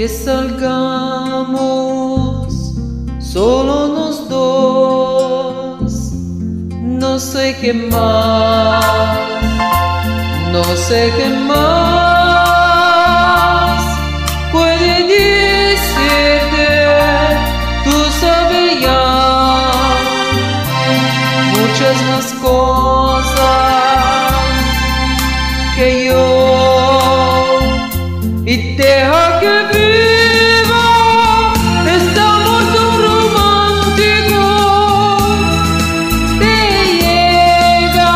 que salgamos solo los dos. No sé qué más, no sé qué más puede decirte. Tú sabes ya muchas más cosas que yo, y deja que viva este amor tan romántico. Te llega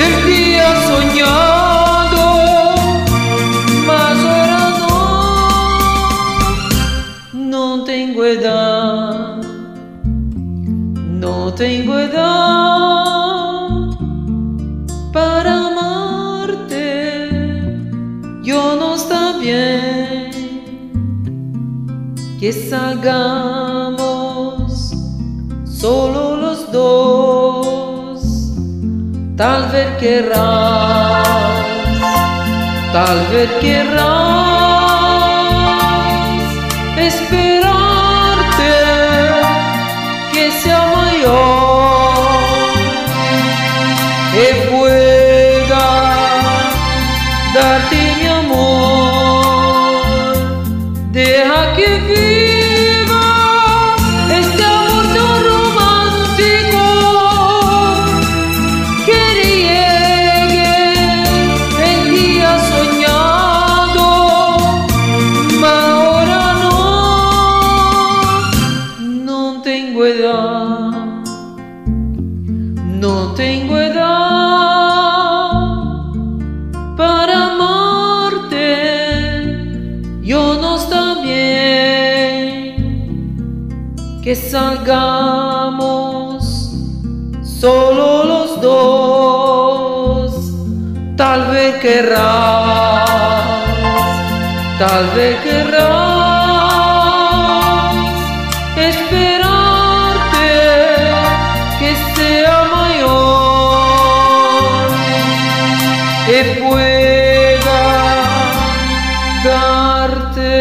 el día soñado, mas ahora no tengo edad, no tengo edad para amarte. Yo no está bien que salgamos solo los dos. Tal vez querrás esperarte que sea mayor y pueda darte mi amor. Deja que viva este amor tan romántico, que llegue el día soñado, mas ahora no tengo edad, no tengo edad para amarte. Yo no está bien que salgamos solo los dos. Tal vez querrás esperarte que sea mayor y pueda darte